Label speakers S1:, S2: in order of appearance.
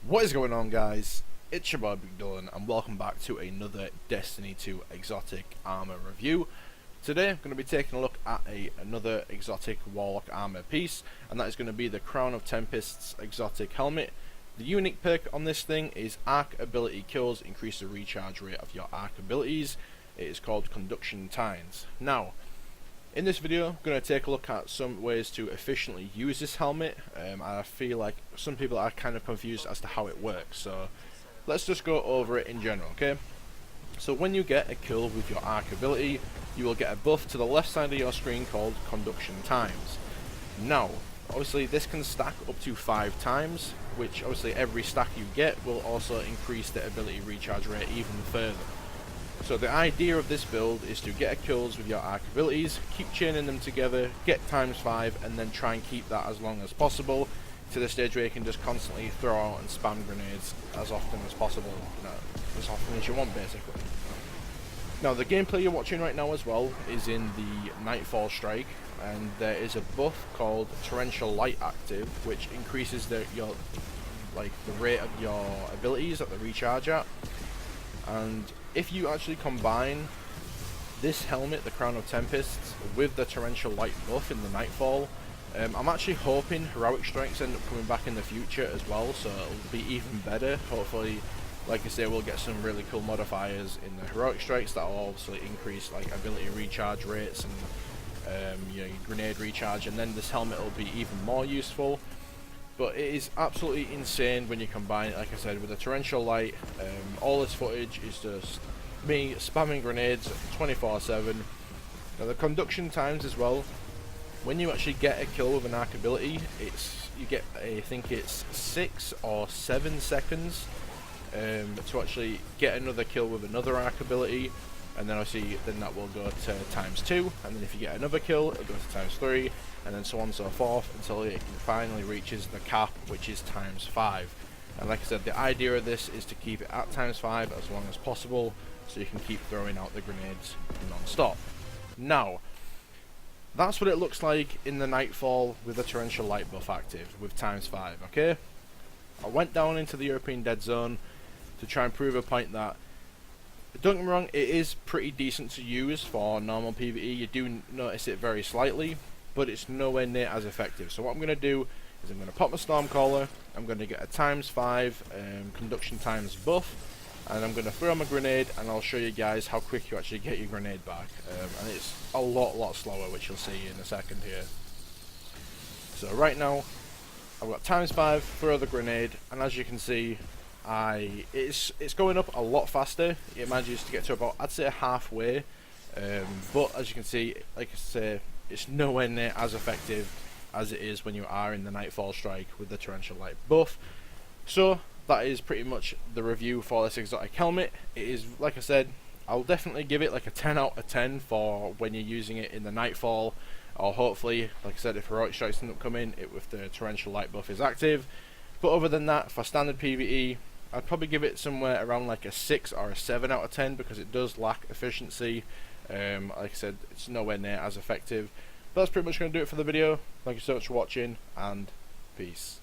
S1: What is going on, guys? It's your boy Big Dyllan and welcome back to another Destiny 2 exotic armor review. Today I'm going to be taking a look at another exotic Warlock armor piece, and that is going to be the Crown of Tempests exotic helmet. The unique perk on this thing is arc ability kills increase the recharge rate of your arc abilities. It is called Conduction Tines. Now, in this video, I'm going to take a look at some ways to efficiently use this helmet. I feel like some people are kind of confused as to how it works, so let's just go over it in general, okay? So when you get a kill with your arc ability, you will get a buff to the left side of your screen called Conduction Times. Now, obviously this can stack up to 5 times, which obviously every stack you get will also increase the ability recharge rate even further. So the idea of this build is to get kills with your arc abilities, keep chaining them together, get ×5, and then try and keep that as long as possible, to the stage where you can just constantly throw out and spam grenades as often as possible, as often as you want basically. Now the gameplay you're watching right now as well is in the Nightfall strike, and there is a buff called Torrential Light active, which increases the rate of your abilities that they recharge at. And if you actually combine this helmet, the Crown of Tempests, with the Torrential Light buff in the Nightfall, I'm actually hoping Heroic Strikes end up coming back in the future as well, so it'll be even better. Hopefully, like I say, we'll get some really cool modifiers in the Heroic Strikes that will obviously increase like ability recharge rates and your grenade recharge, and then this helmet will be even more useful. But it is absolutely insane when you combine it, like I said, with the Torrential Light. All this footage is just me spamming grenades 24/7. Now the Conduction Times as well, when you actually get a kill with an arc ability, you get, I think it's 6 or 7 seconds to actually get another kill with another arc ability. And then obviously then that will go to ×2, and then if you get another kill it'll go to ×3, and then so on and so forth until it finally reaches the cap, which is ×5. And like I said, the idea of this is to keep it at ×5 as long as possible, so you can keep throwing out the grenades non-stop. Now, that's what it looks like in the Nightfall with the Torrential Light buff active with ×5, okay? I went down into the European Dead Zone to try and prove a point that, don't get me wrong, it is pretty decent to use for normal PvE. You do notice it very slightly, but it's nowhere near as effective. So what I'm going to do is I'm going to pop my Stormcaller, I'm going to get a ×5 Conduction Times buff, and I'm going to throw my grenade, and I'll show you guys how quick you actually get your grenade back. And it's a lot slower, which you'll see in a second here. So right now, I've got ×5, throw the grenade, and as you can see, it's going up a lot faster. It manages to get to about, I'd say, halfway, but as you can see, like I say, it's nowhere near as effective as it is when you are in the Nightfall strike with the Torrential Light buff. So that is pretty much the review for this exotic helmet. It is, like I said, I'll definitely give it like a 10 out of 10 for when you're using it in the Nightfall, or hopefully, like I said, if Heroic Strikes end up coming, it with the Torrential Light buff is active. But other than that, for standard PvE, I'd probably give it somewhere around like a 6 or a 7 out of 10, because it does lack efficiency. Like I said, it's nowhere near as effective. But that's pretty much going to do it for the video. Thank you so much for watching, and peace.